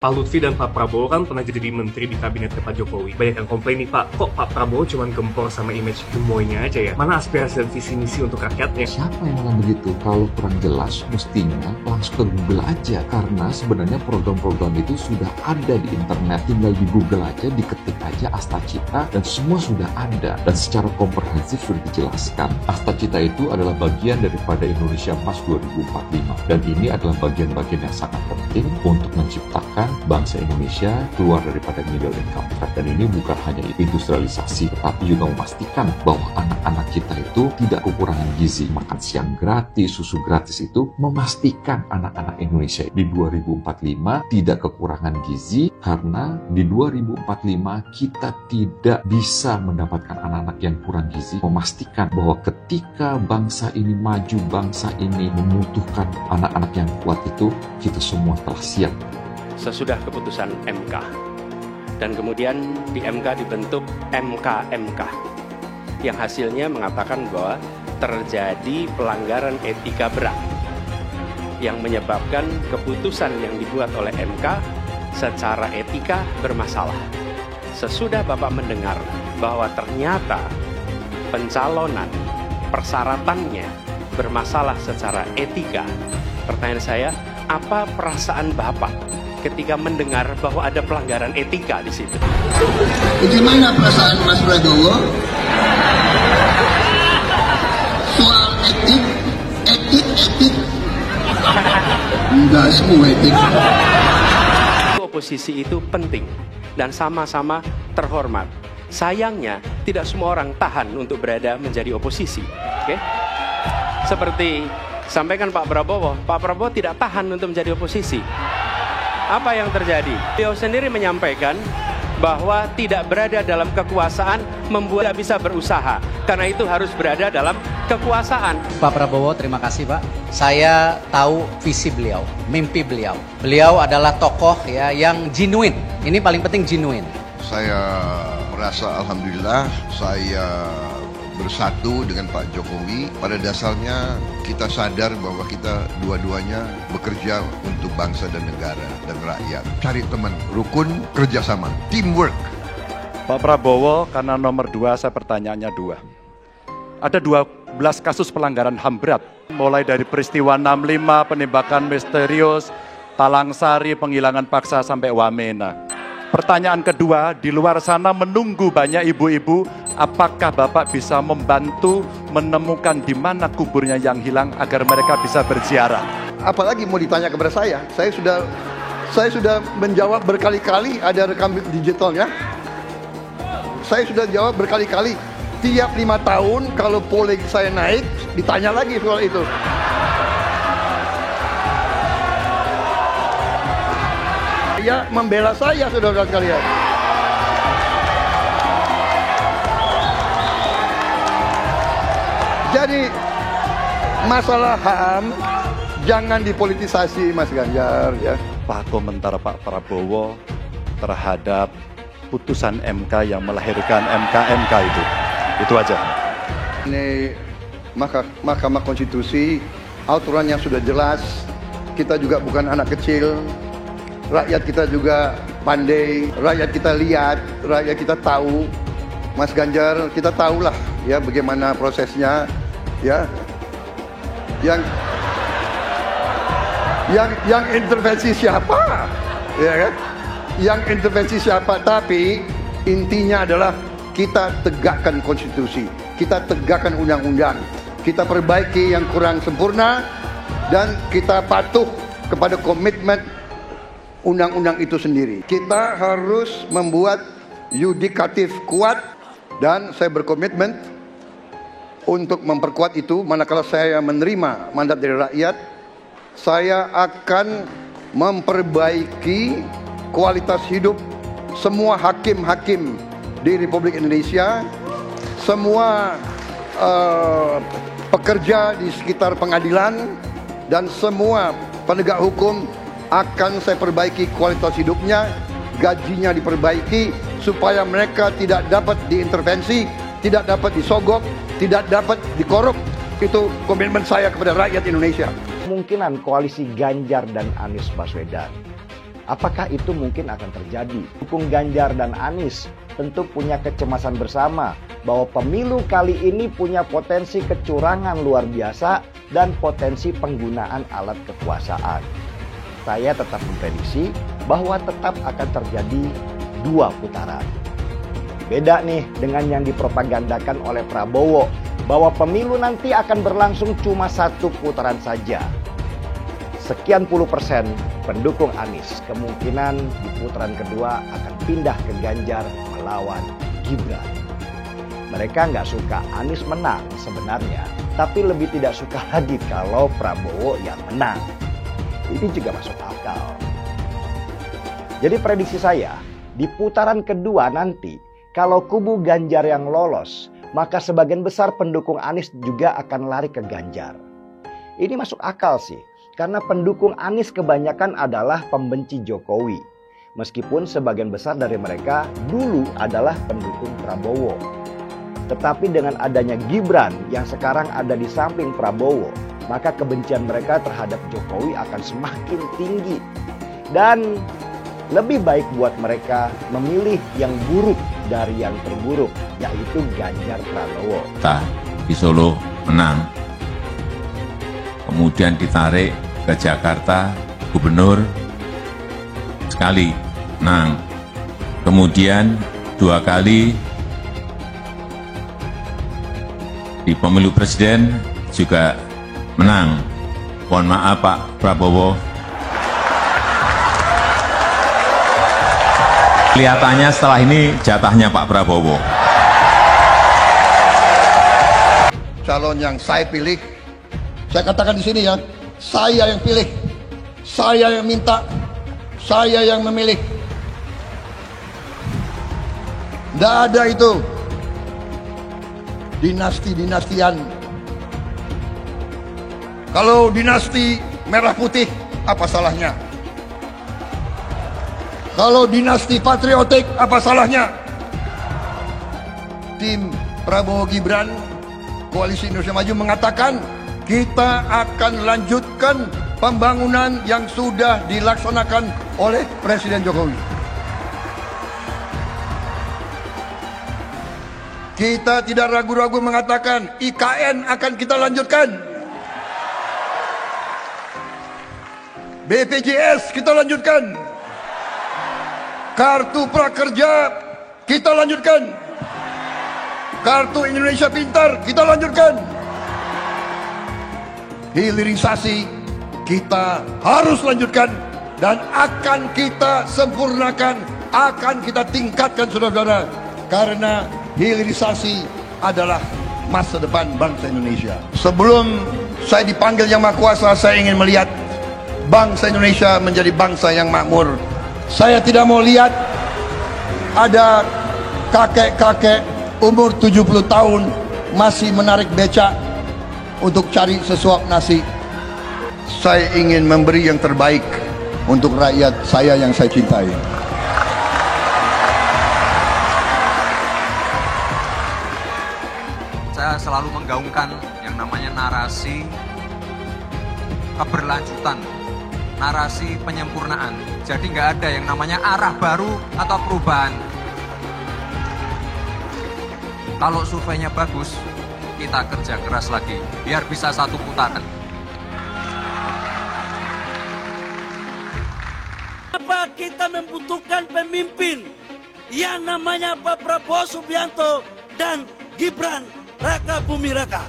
Pak Lutfi dan Pak Prabowo kan pernah jadi menteri di kabinetnya Pak Jokowi. Banyak yang komplain nih, Pak, kok Pak Prabowo cuma gempor sama image gemoynya aja ya? Mana aspirasi dan visi misi untuk rakyatnya? Siapa yang ngomong begitu? Kalau kurang jelas, mestinya langsung ke Google aja. Karena sebenarnya program-program itu sudah ada di internet. Tinggal di Google aja, diketik aja Astacita, dan semua sudah ada. Dan secara komprehensif sudah dijelaskan. Astacita itu adalah bagian daripada Indonesia Emas 2045. Dan ini adalah bagian-bagian yang sangat penting untuk menciptakan bangsa Indonesia keluar daripada middle income trap. Dan ini bukan hanya industrialisasi, tetapi juga memastikan bahwa anak-anak kita itu tidak kekurangan gizi. Makan siang gratis, susu gratis itu memastikan anak-anak Indonesia di 2045 tidak kekurangan gizi, karena di 2045 kita tidak bisa mendapatkan anak-anak yang kurang gizi. Memastikan bahwa ketika bangsa ini maju, bangsa ini membutuhkan anak-anak yang kuat itu, kita semua telah siap. Sesudah keputusan MK, dan kemudian di MK dibentuk MK yang hasilnya mengatakan bahwa terjadi pelanggaran etika berat yang menyebabkan keputusan yang dibuat oleh MK secara etika bermasalah. Sesudah Bapak mendengar bahwa ternyata pencalonan persyaratannya bermasalah secara etika, pertanyaan saya, apa perasaan Bapak ketika mendengar bahwa ada pelanggaran etika di situ? Bagaimana perasaan Mas Prabowo? Soal etik. Enggak semua etik. Oposisi itu penting dan sama-sama terhormat. Sayangnya tidak semua orang tahan untuk berada menjadi oposisi. Oke? Seperti sampaikan Pak Prabowo tidak tahan untuk menjadi oposisi. Apa yang terjadi? Beliau sendiri menyampaikan bahwa tidak berada dalam kekuasaan membuat tidak bisa berusaha. Karena itu harus berada dalam kekuasaan. Pak Prabowo, terima kasih Pak. Saya tahu visi beliau, mimpi beliau. Beliau adalah tokoh ya yang genuine. Ini paling penting genuine. Saya merasa alhamdulillah saya bersatu dengan Pak Jokowi. Pada dasarnya kita sadar bahwa kita dua-duanya bekerja untuk bangsa dan negara dan rakyat. Cari teman, rukun, kerjasama, teamwork. Pak Prabowo, karena nomor 2 saya pertanyaannya 2. Ada 12 kasus pelanggaran HAM berat. Mulai dari peristiwa 65, penembakan misterius, Talang Sari, penghilangan paksa sampai Wamena. Pertanyaan kedua, di luar sana menunggu banyak ibu-ibu, apakah Bapak bisa membantu menemukan di mana kuburnya yang hilang agar mereka bisa berziarah? Apalagi mau ditanya kepada saya sudah menjawab berkali-kali, ada rekam digitalnya. Saya sudah jawab berkali-kali, tiap 5 tahun kalau polling saya naik, ditanya lagi soal itu. Ya, membela saya, saudara sekalian. Jadi masalah HAM jangan dipolitisasi, Mas Ganjar ya. Apa komentar Pak Prabowo terhadap putusan MK yang melahirkan MK itu? Itu aja. Ini Mahkamah Konstitusi, aturan yang sudah jelas. Kita juga bukan anak kecil. Rakyat kita juga pandai, rakyat kita lihat, rakyat kita tahu. Mas Ganjar, kita tahulah ya bagaimana prosesnya ya. Yang intervensi siapa? Ya kan? Yang intervensi siapa? Tapi intinya adalah kita tegakkan konstitusi, kita tegakkan undang-undang, kita perbaiki yang kurang sempurna, dan kita patuh kepada komitmen undang-undang itu sendiri. Kita harus membuat yudikatif kuat, dan saya berkomitmen untuk memperkuat itu. Manakala saya menerima mandat dari rakyat, saya akan memperbaiki kualitas hidup semua hakim-hakim di Republik Indonesia, semua pekerja di sekitar pengadilan, dan semua penegak hukum akan saya perbaiki kualitas hidupnya, gajinya diperbaiki, supaya mereka tidak dapat diintervensi, tidak dapat disogok, tidak dapat dikorup. Itu komitmen saya kepada rakyat Indonesia. Kemungkinan koalisi Ganjar dan Anies Baswedan Apakah itu mungkin akan terjadi? Dukung Ganjar dan Anies tentu punya kecemasan bersama bahwa pemilu kali ini punya potensi kecurangan luar biasa dan potensi penggunaan alat kekuasaan. Saya tetap memprediksi bahwa tetap akan terjadi 2 putaran. Beda nih dengan yang dipropagandakan oleh Prabowo bahwa pemilu nanti akan berlangsung cuma 1 putaran saja. Sekian puluh persen pendukung Anies kemungkinan di putaran kedua akan pindah ke Ganjar melawan Gibran. Mereka nggak suka Anies menang sebenarnya, tapi lebih tidak suka lagi kalau Prabowo yang menang. Ini juga masuk akal. Jadi prediksi saya, di putaran kedua nanti, kalau kubu Ganjar yang lolos, maka sebagian besar pendukung Anies juga akan lari ke Ganjar. Ini masuk akal sih, karena pendukung Anies kebanyakan adalah pembenci Jokowi. Meskipun sebagian besar dari mereka dulu adalah pendukung Prabowo. Tetapi dengan adanya Gibran yang sekarang ada di samping Prabowo, maka kebencian mereka terhadap Jokowi akan semakin tinggi. Dan lebih baik buat mereka memilih yang buruk dari yang terburuk, yaitu Ganjar Pranowo. Kita di Solo menang, kemudian ditarik ke Jakarta, gubernur sekali menang, kemudian 2 kali di pemilu presiden juga menang. Mohon maaf Pak Prabowo, kelihatannya setelah ini jatahnya Pak Prabowo. Calon yang saya pilih, saya katakan di sini ya, saya yang pilih, saya yang minta, saya yang memilih. Tidak ada itu dinasti-dinastian. Kalau dinasti merah putih, apa salahnya? Kalau dinasti patriotik, apa salahnya? Tim Prabowo Gibran, Koalisi Indonesia Maju mengatakan kita akan lanjutkan pembangunan yang sudah dilaksanakan oleh Presiden Jokowi. Kita tidak ragu-ragu mengatakan IKN akan kita lanjutkan. BPJS kita lanjutkan. Kartu Prakerja kita lanjutkan. Kartu Indonesia Pintar kita lanjutkan. Hilirisasi kita harus lanjutkan dan akan kita sempurnakan, akan kita tingkatkan saudara-saudara, karena hilirisasi adalah masa depan bangsa Indonesia. Sebelum saya dipanggil Yang Maha Kuasa, saya ingin melihat bangsa Indonesia menjadi bangsa yang makmur. Saya tidak mau lihat ada kakek-kakek umur 70 tahun masih menarik becak untuk cari sesuap nasi. Saya ingin memberi yang terbaik untuk rakyat saya yang saya cintai. Saya selalu menggaungkan yang namanya narasi keberlanjutan, narasi penyempurnaan. Jadi nggak ada yang namanya arah baru atau perubahan. Kalau surveinya bagus, kita kerja keras lagi biar bisa 1 putaran. Kenapa kita membutuhkan pemimpin yang namanya Pak Prabowo Subianto dan Gibran Raka Buming Raka?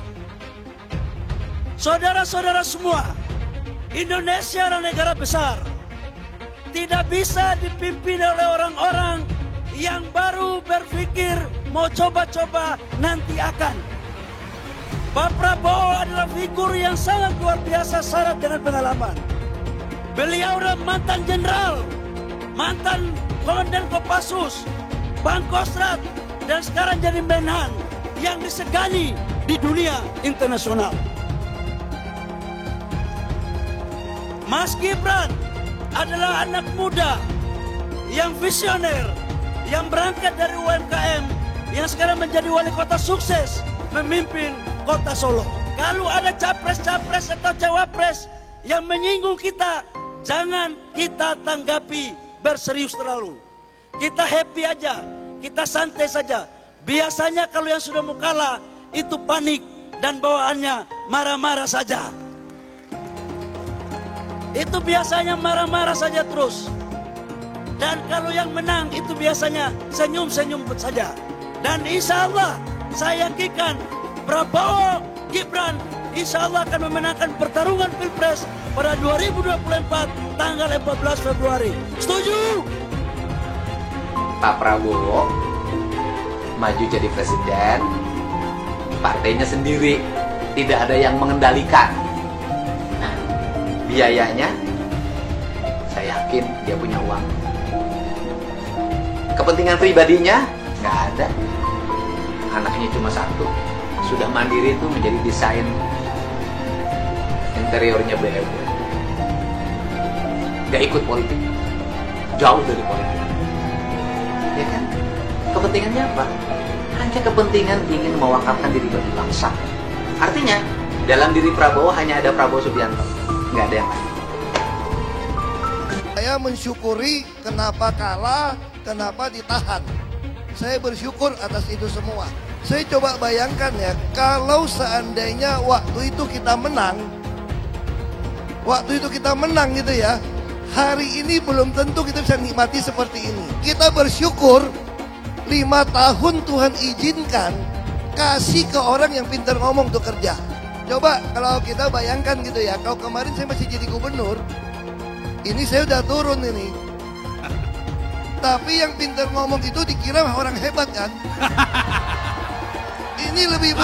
Saudara-saudara semua, Indonesia adalah negara besar. Tidak bisa dipimpin oleh orang-orang yang baru berpikir mau coba-coba nanti akan. Pak Prabowo adalah figur yang sangat luar biasa syarat dengan pengalaman. Beliau adalah mantan jenderal, mantan komandan Kopassus, Pangkostrat, dan sekarang jadi Menhan yang disegani di dunia internasional. Mas Gibran adalah anak muda yang visioner, yang berangkat dari UMKM, yang sekarang menjadi wali kota sukses memimpin kota Solo. Kalau ada capres-capres atau cawapres yang menyinggung kita, Jangan kita tanggapi berserius terlalu. Kita happy aja, kita santai saja. Biasanya kalau yang sudah mau kalah itu panik dan bawaannya marah-marah saja. Itu biasanya marah-marah saja terus. Dan kalau yang menang itu biasanya senyum-senyum saja. Dan insya Allah saya yakinkan Prabowo Gibran insya Allah akan memenangkan pertarungan Pilpres pada 2024 tanggal 14 Februari. Setuju? Pak Prabowo maju jadi presiden, partainya sendiri, tidak ada yang mengendalikan. Nah, biayanya saya yakin dia punya uang. Kepentingan pribadinya nggak ada. Anaknya cuma satu, sudah mandiri itu menjadi desain interiornya BMW. Nggak ikut politik, jauh dari politik. Ya kan? Kepentingannya apa? Hanya kepentingan ingin mewakafkan diri bagi bangsa. Artinya, dalam diri Prabowo hanya ada Prabowo Subianto, nggak ada yang lain. Saya mensyukuri kenapa kalah, kenapa ditahan. Saya bersyukur atas itu semua. Saya coba bayangkan ya, kalau seandainya waktu itu kita menang gitu ya, hari ini belum tentu kita bisa nikmati seperti ini. Kita bersyukur 5 tahun Tuhan izinkan kasih ke orang yang pintar ngomong untuk kerja. Coba kalau kita bayangkan gitu ya, kalau kemarin saya masih jadi gubernur, ini saya udah turun ini. Tapi yang pintar ngomong itu dikira orang hebat kan? Ini lebih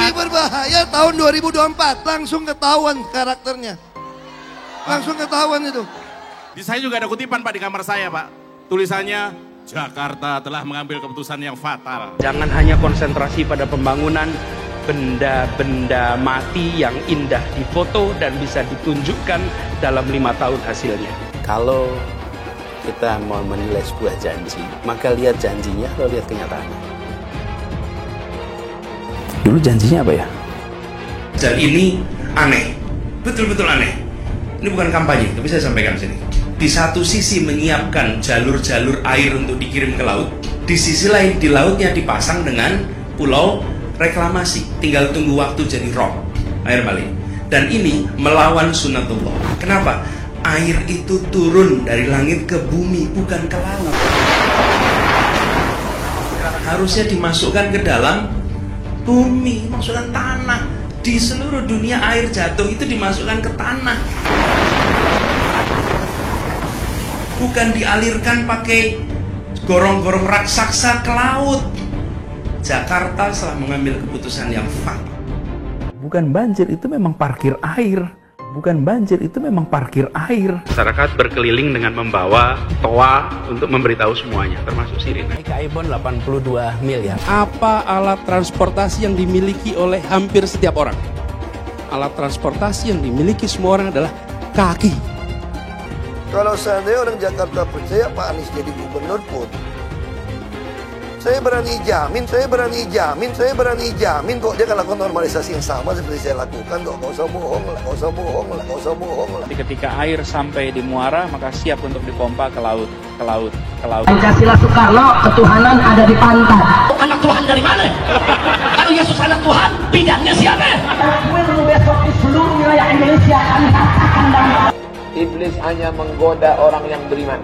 berbahaya tahun 2024. Langsung ketahuan karakternya. Langsung ketahuan itu. Di saya juga ada kutipan Pak di kamar saya Pak. Tulisannya, Jakarta telah mengambil keputusan yang fatal. Jangan hanya konsentrasi pada pembangunan benda-benda mati yang indah difoto dan bisa ditunjukkan dalam 5 tahun hasilnya. Kalau kita mau menilai sebuah janji, maka lihat janjinya atau lihat kenyataannya. Dulu janjinya apa ya? Dan ini aneh, betul-betul aneh. Ini bukan kampanye, tapi saya sampaikan sini. Di satu sisi menyiapkan jalur-jalur air untuk dikirim ke laut, di sisi lain di lautnya dipasang dengan pulau reklamasi, tinggal tunggu waktu jadi rob, air balik. Dan ini melawan sunatullah. Kenapa? Air itu turun dari langit ke bumi, bukan ke laut. Harusnya dimasukkan ke dalam bumi, masukkan tanah. Di seluruh dunia air jatuh itu dimasukkan ke tanah. Bukan dialirkan pakai gorong-gorong raksasa ke laut. Jakarta telah mengambil keputusan yang fatal. Bukan banjir, itu memang parkir air. Bukan banjir, itu memang parkir air. Masyarakat berkeliling dengan membawa toa untuk memberitahu semuanya, termasuk sirine. Ibon 82 miliar. Apa alat transportasi yang dimiliki oleh hampir setiap orang? Alat transportasi yang dimiliki semua orang adalah kaki. Kalau seandainya orang Jakarta percaya Pak Anies jadi gubernur pun, saya berani jamin kok dia akan lakukan normalisasi yang sama seperti saya lakukan kok. Gak usah bohong lah. Ketika air sampai di muara, maka siap untuk dipompa ke laut. Pancasila Soekarno, ketuhanan ada di pantai. Anak Tuhan dari mana? Kalau Yesus anak Tuhan, bidangnya siapa? Besok di seluruh wilayah Indonesia kami katakan damai. Iblis hanya menggoda orang yang beriman.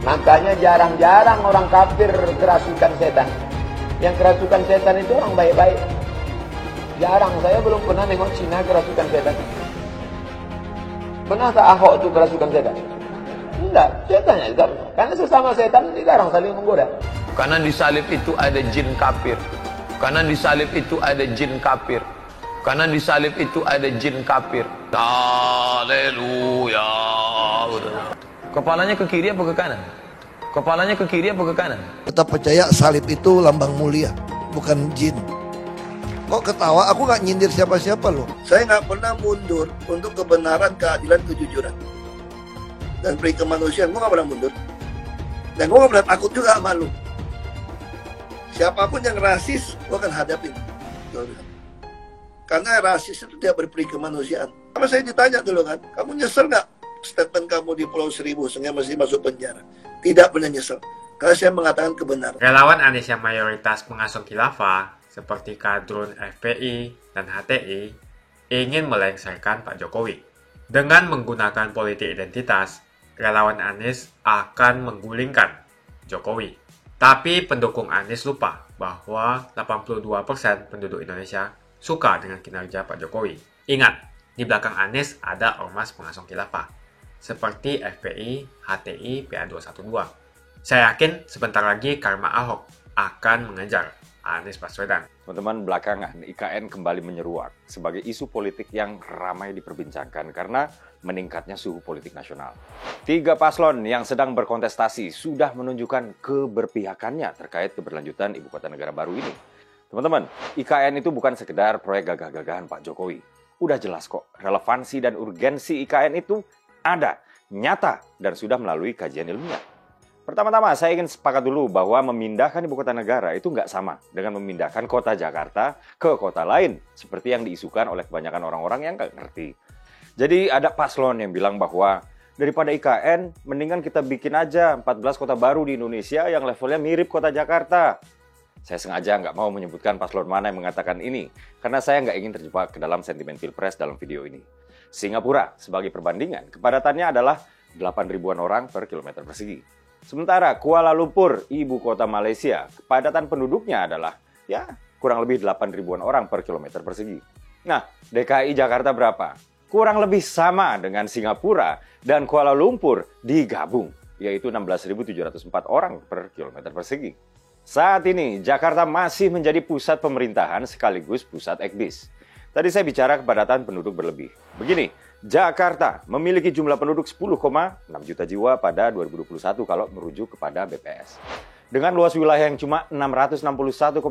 Makanya jarang-jarang orang kafir kerasukan setan. Yang kerasukan setan itu orang baik-baik. Jarang, saya belum pernah nengok Cina kerasukan setan. Pernah tak Ahok itu kerasukan setan? Enggak, setannya juga. Karena sesama setan dilarang saling menggoda. Karena di salib itu ada jin kafir. Karena di salib itu ada jin kafir. Karena di salib itu ada jin kafir. Haleluya. Kepalanya ke kiri apa ke kanan? Kepalanya ke kiri apa ke kanan? Tetap percaya salib itu lambang mulia, bukan jin. Kok ketawa? Aku gak nyindir siapa-siapa loh. Saya gak pernah mundur untuk kebenaran, keadilan, kejujuran. Dan peri kemanusiaan, gue gak pernah mundur. Dan gue gak pernah takut juga sama lu. Siapapun yang rasis, gue akan hadapin. Karena rasis itu tidak berperi kemanusiaan. Sama saya ditanya dulu kan, kamu nyesel gak statement kamu di Pulau Seribu sehingga mesti masuk penjara. Tidak pernah nyesel. Karena saya mengatakan kebenaran. Relawan Anies yang mayoritas pengasuh khilafah, seperti kadrun FPI dan HTI, ingin melengsarkan Pak Jokowi. Dengan menggunakan politik identitas, relawan Anies akan menggulingkan Jokowi. Tapi pendukung Anies lupa bahwa 82% penduduk Indonesia suka dengan kinerja Pak Jokowi. Ingat, di belakang Anies ada ormas pengasuh khilafah, seperti FPI, HTI, PA212. Saya yakin sebentar lagi karma Ahok akan mengejar Anies Baswedan. Teman-teman, belakangan IKN kembali menyeruak sebagai isu politik yang ramai diperbincangkan karena meningkatnya suhu politik nasional. 3 paslon yang sedang berkontestasi sudah menunjukkan keberpihakannya terkait keberlanjutan ibu kota negara baru ini. Teman-teman, IKN itu bukan sekedar proyek gagah-gagahan Pak Jokowi. Udah jelas kok, relevansi dan urgensi IKN itu ada, nyata, dan sudah melalui kajian ilmiah. Pertama-tama, saya ingin sepakat dulu bahwa memindahkan ibu kota negara itu nggak sama dengan memindahkan kota Jakarta ke kota lain, seperti yang diisukan oleh kebanyakan orang-orang yang nggak ngerti. Jadi ada paslon yang bilang bahwa daripada IKN, mendingan kita bikin aja 14 kota baru di Indonesia yang levelnya mirip kota Jakarta. Saya sengaja nggak mau menyebutkan paslon mana yang mengatakan ini, karena saya nggak ingin terjebak ke dalam sentimen pilpres dalam video ini. Singapura, sebagai perbandingan, kepadatannya adalah 8.000-an orang per kilometer persegi. Sementara Kuala Lumpur, ibu kota Malaysia, kepadatan penduduknya adalah kurang lebih 8.000-an orang per kilometer persegi. Nah, DKI Jakarta berapa? Kurang lebih sama dengan Singapura dan Kuala Lumpur digabung, yaitu 16.704 orang per kilometer persegi. Saat ini, Jakarta masih menjadi pusat pemerintahan sekaligus pusat ekbis. Tadi saya bicara kepadatan penduduk berlebih. Begini, Jakarta memiliki jumlah penduduk 10,6 juta jiwa pada 2021 kalau merujuk kepada BPS. Dengan luas wilayah yang cuma 661,5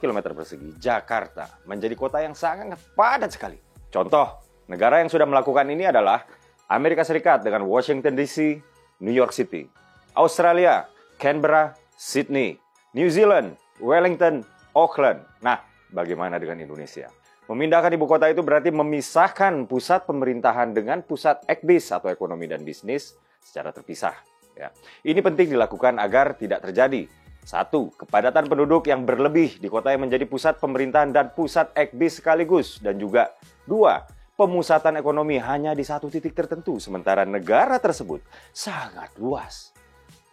km persegi, Jakarta menjadi kota yang sangat padat sekali. Contoh, negara yang sudah melakukan ini adalah Amerika Serikat dengan Washington DC, New York City, Australia, Canberra, Sydney, New Zealand, Wellington, Auckland. Nah, bagaimana dengan Indonesia? Memindahkan ibu kota itu berarti memisahkan pusat pemerintahan dengan pusat ekbis atau ekonomi dan bisnis secara terpisah. Ya. Ini penting dilakukan agar tidak terjadi 1. Kepadatan penduduk yang berlebih di kota yang menjadi pusat pemerintahan dan pusat ekbis sekaligus. Dan juga 2. Pemusatan ekonomi hanya di satu titik tertentu, sementara negara tersebut sangat luas.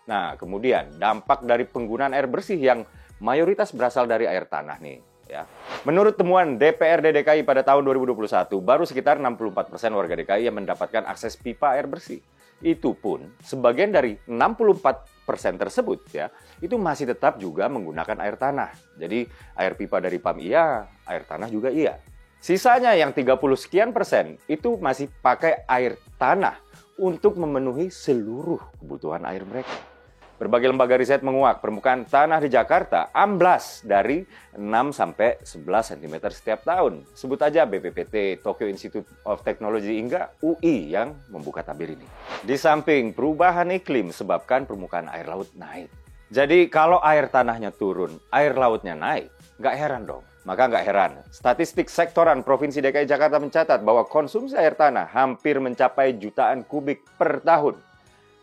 Nah, kemudian dampak dari penggunaan air bersih yang mayoritas berasal dari air tanah nih. Ya. Menurut temuan DPRD DKI pada tahun 2021, baru sekitar 64% warga DKI yang mendapatkan akses pipa air bersih. Itu pun sebagian dari 64% tersebut ya, itu masih tetap juga menggunakan air tanah. Jadi air pipa dari PAM iya, air tanah juga iya. Sisanya yang 30 sekian persen itu masih pakai air tanah untuk memenuhi seluruh kebutuhan air mereka. Berbagai lembaga riset menguak permukaan tanah di Jakarta amblas dari 6-11 cm setiap tahun. Sebut aja BPPT, Tokyo Institute of Technology, hingga UI yang membuka tabir ini. Di samping perubahan iklim sebabkan permukaan air laut naik. Jadi kalau air tanahnya turun, air lautnya naik, nggak heran dong. Maka nggak heran, statistik sektoran Provinsi DKI Jakarta mencatat bahwa konsumsi air tanah hampir mencapai jutaan kubik per tahun.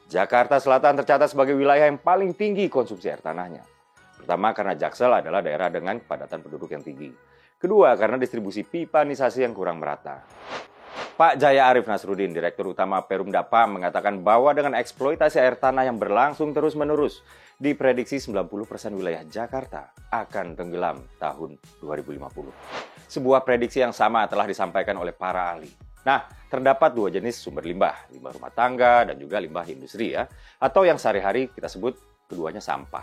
Jakarta Selatan tercatat sebagai wilayah yang paling tinggi konsumsi air tanahnya. Pertama, karena Jaksel adalah daerah dengan kepadatan penduduk yang tinggi. Kedua, karena distribusi pipanisasi yang kurang merata. Pak Jaya Arif Nasruddin, Direktur Utama Perumda PAM, mengatakan bahwa dengan eksploitasi air tanah yang berlangsung terus-menerus, diprediksi 90% wilayah Jakarta akan tenggelam tahun 2050. Sebuah prediksi yang sama telah disampaikan oleh para ahli. Nah, terdapat 2 jenis sumber limbah, limbah rumah tangga dan juga limbah industri ya, atau yang sehari-hari kita sebut keduanya sampah.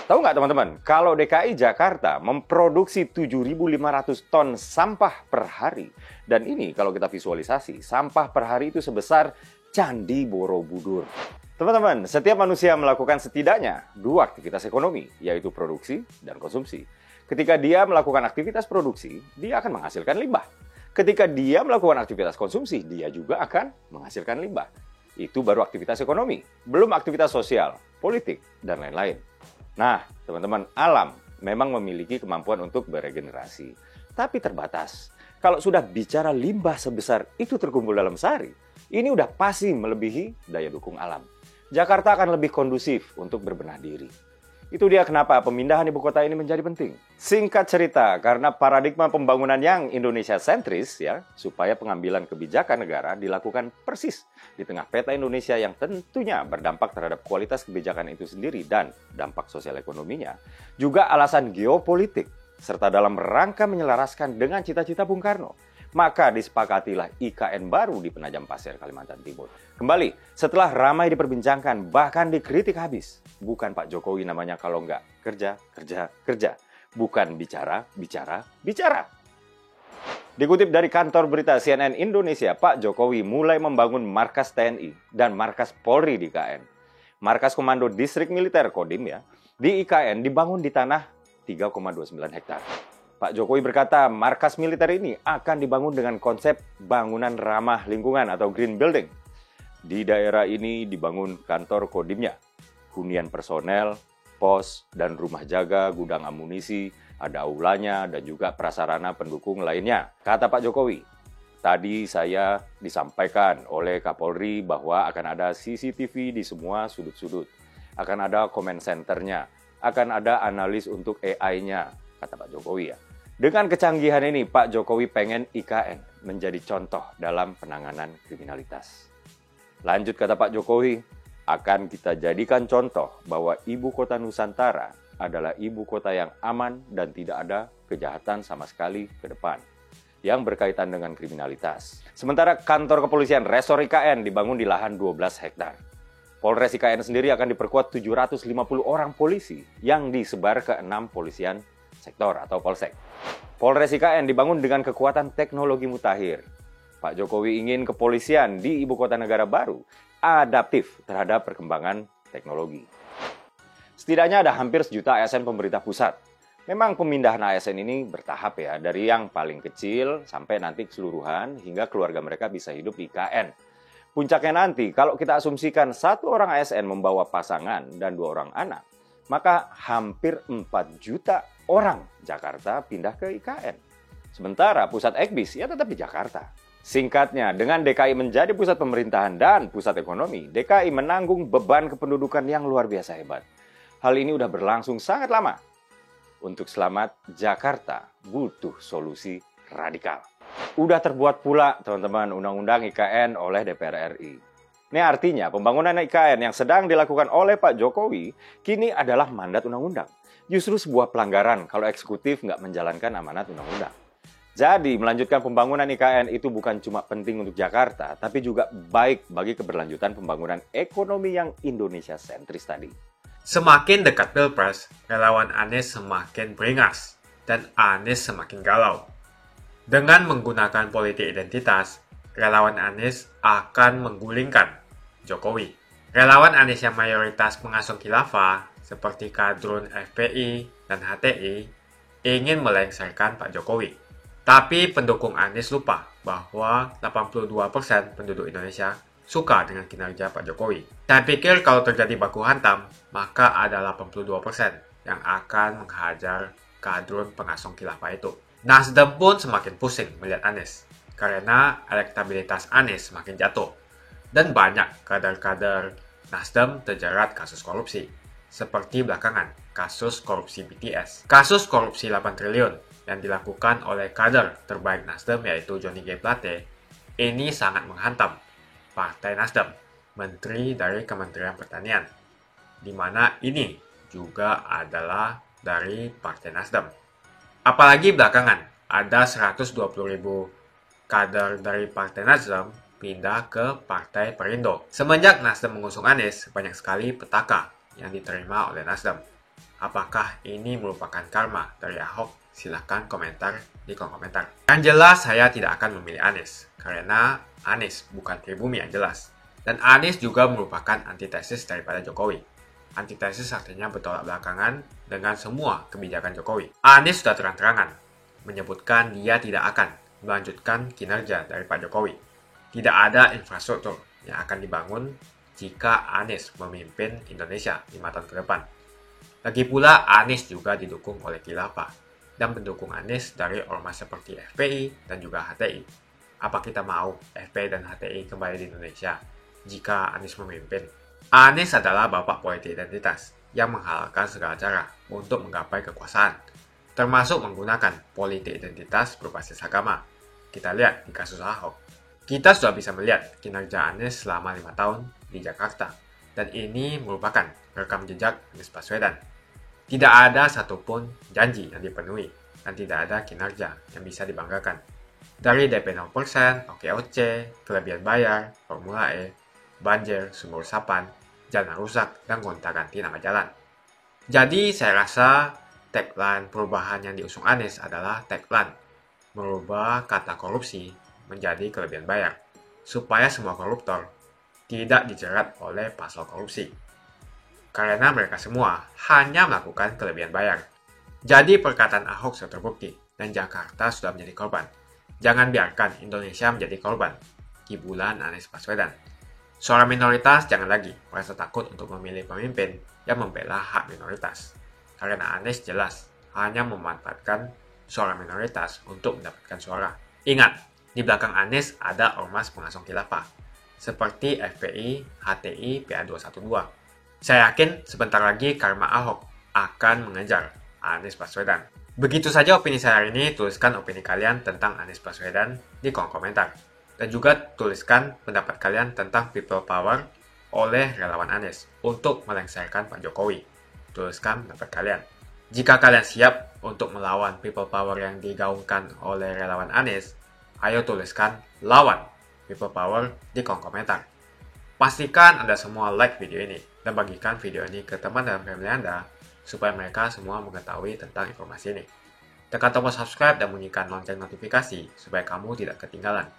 Tahu nggak teman-teman, kalau DKI Jakarta memproduksi 7.500 ton sampah per hari, dan ini kalau kita visualisasi, sampah per hari itu sebesar Candi Borobudur. Teman-teman, setiap manusia melakukan setidaknya 2 aktivitas ekonomi, yaitu produksi dan konsumsi. Ketika dia melakukan aktivitas produksi, dia akan menghasilkan limbah. Ketika dia melakukan aktivitas konsumsi, dia juga akan menghasilkan limbah. Itu baru aktivitas ekonomi, belum aktivitas sosial, politik, dan lain-lain. Nah, teman-teman, alam memang memiliki kemampuan untuk beregenerasi, tapi terbatas. Kalau sudah bicara limbah sebesar itu terkumpul dalam sehari, ini udah pasti melebihi daya dukung alam. Jakarta akan lebih kondusif untuk berbenah diri. Itu dia kenapa pemindahan ibu kota ini menjadi penting. Singkat cerita, karena paradigma pembangunan yang Indonesia sentris, ya, supaya pengambilan kebijakan negara dilakukan persis di tengah peta Indonesia yang tentunya berdampak terhadap kualitas kebijakan itu sendiri dan dampak sosial ekonominya, juga alasan geopolitik, serta dalam rangka menyelaraskan dengan cita-cita Bung Karno. Maka disepakatilah IKN baru di Penajam Pasir, Kalimantan Timur. Kembali, setelah ramai diperbincangkan, bahkan dikritik habis. Bukan Pak Jokowi namanya kalau nggak kerja, kerja, kerja. Bukan bicara, bicara, bicara. Dikutip dari kantor berita CNN Indonesia, Pak Jokowi mulai membangun markas TNI dan markas Polri di IKN. Markas Komando Distrik Militer Kodim ya, di IKN dibangun di tanah 3,29 hektar. Pak Jokowi berkata markas militer ini akan dibangun dengan konsep bangunan ramah lingkungan atau green building. Di daerah ini dibangun kantor Kodimnya, hunian personel, pos, dan rumah jaga, gudang amunisi, ada aulanya, dan juga prasarana pendukung lainnya. Kata Pak Jokowi, tadi saya disampaikan oleh Kapolri bahwa akan ada CCTV di semua sudut-sudut. Akan ada comment centernya, akan ada analis untuk AI-nya, kata Pak Jokowi ya. Dengan kecanggihan ini, Pak Jokowi pengen IKN menjadi contoh dalam penanganan kriminalitas. Lanjut kata Pak Jokowi, akan kita jadikan contoh bahwa ibu kota Nusantara adalah ibu kota yang aman dan tidak ada kejahatan sama sekali ke depan yang berkaitan dengan kriminalitas. Sementara kantor kepolisian Resor IKN dibangun di lahan 12 hektar. Polres IKN sendiri akan diperkuat 750 orang polisi yang disebar ke 6 polisian sektor atau polsek. Polres IKN dibangun dengan kekuatan teknologi mutakhir. Pak Jokowi ingin kepolisian di ibu kota negara baru adaptif terhadap perkembangan teknologi. Setidaknya ada hampir 1 juta ASN pemerintah pusat. Memang pemindahan ASN ini bertahap ya, dari yang paling kecil sampai nanti keseluruhan hingga keluarga mereka bisa hidup di IKN. Puncaknya nanti, kalau kita asumsikan 1 orang ASN membawa pasangan dan 2 orang anak, maka hampir 4 juta orang Jakarta pindah ke IKN. Sementara pusat ekbis ya tetap di Jakarta. Singkatnya, dengan DKI menjadi pusat pemerintahan dan pusat ekonomi, DKI menanggung beban kependudukan yang luar biasa hebat. Hal ini udah berlangsung sangat lama. Untuk selamat, Jakarta butuh solusi radikal. Udah terbuat pula, teman-teman, Undang-Undang IKN oleh DPR RI. Ini artinya pembangunan IKN yang sedang dilakukan oleh Pak Jokowi kini adalah mandat undang-undang. Justru sebuah pelanggaran kalau eksekutif nggak menjalankan amanat undang-undang. Jadi melanjutkan pembangunan IKN itu bukan cuma penting untuk Jakarta, tapi juga baik bagi keberlanjutan pembangunan ekonomi yang Indonesia sentris tadi. Semakin dekat Pilpres, relawan Anies semakin beringas dan Anies semakin galau. Dengan menggunakan politik identitas, relawan Anies akan menggulingkan Jokowi. Relawan Anies yang mayoritas pengusung khilafah seperti kadrun FPI dan HTI ingin melengsarkan Pak Jokowi. Tapi pendukung Anies lupa bahwa 82% penduduk Indonesia suka dengan kinerja Pak Jokowi. Saya pikir kalau terjadi baku hantam, maka ada 82% yang akan menghajar kadrun pengusung khilafah itu. Nasdem pun semakin pusing melihat Anies, karena elektabilitas Anies semakin jatuh. Dan banyak kader-kader Nasdem terjerat kasus korupsi, seperti belakangan kasus korupsi BTS. Kasus korupsi 8 triliun yang dilakukan oleh kader terbaik Nasdem yaitu Johnny G. Plate ini sangat menghantam Partai Nasdem, Menteri dari Kementerian Pertanian, di mana ini juga adalah dari Partai Nasdem. Apalagi belakangan ada 120.000 kader dari Partai Nasdem pindah ke Partai Perindo. Semenjak Nasdem mengusung Anies, banyak sekali petaka yang diterima oleh Nasdem. Apakah ini merupakan karma dari Ahok? Silahkan komentar di kolom komentar. Yang jelas saya tidak akan memilih Anies, karena Anies bukan pribumi yang jelas. Dan Anies juga merupakan antitesis daripada Jokowi. Antitesis artinya bertolak belakangan dengan semua kebijakan Jokowi. Anies sudah terang-terangan menyebutkan dia tidak akan melanjutkan kinerja dari Pak Jokowi. Tidak ada infrastruktur yang akan dibangun jika Anies memimpin Indonesia 5 tahun ke depan. Lagi pula Anies juga didukung oleh khilafah. dan pendukung Anies dari ormas seperti FPI dan juga HTI. Apa kita mau FPI dan HTI kembali di Indonesia jika Anies memimpin? Anies adalah bapak politik identitas yang menghalalkan segala cara untuk menggapai kekuasaan, termasuk menggunakan politik identitas berbasis agama. Kita lihat di kasus Ahok. Kita sudah bisa melihat kinerja Anies selama 5 tahun di Jakarta, dan ini merupakan rekam jejak Anies Baswedan. Tidak ada satupun janji yang dipenuhi, dan tidak ada kinerja yang bisa dibanggakan. Dari DP 0%, OKOC, kelebihan bayar, Formula E, banjir, sumur resapan, jalan rusak, dan gonta-ganti nama jalan. Jadi saya rasa tagline perubahan yang diusung Anies adalah tagline merubah kata korupsi menjadi kelebihan bayar, supaya semua koruptor tidak dijerat oleh pasal korupsi. Karena mereka semua hanya melakukan kelebihan bayar. Jadi perkataan Ahok sudah terbukti dan Jakarta sudah menjadi korban. Jangan biarkan Indonesia menjadi korban kibulan Anies Baswedan. Suara minoritas jangan lagi merasa takut untuk memilih pemimpin yang membela hak minoritas. Karena Anies jelas hanya memanfaatkan suara minoritas untuk mendapatkan suara. Ingat, di belakang Anies ada ormas pengasong khilafah, seperti FPI, HTI, PA212. Saya yakin sebentar lagi karma Ahok akan mengejar Anies Baswedan. Begitu saja opini saya hari ini. Tuliskan opini kalian tentang Anies Baswedan di kolom komentar. Dan juga tuliskan pendapat kalian tentang people power oleh relawan Anies untuk melengsarkan Pak Jokowi. Tuliskan pendapat kalian. Jika kalian siap untuk melawan people power yang digaungkan oleh relawan Anies, ayo tuliskan lawan people power di kolom komentar. Pastikan Anda semua like video ini dan bagikan video ini ke teman dan family Anda supaya mereka semua mengetahui tentang informasi ini. Tekan tombol subscribe dan bunyikan lonceng notifikasi supaya kamu tidak ketinggalan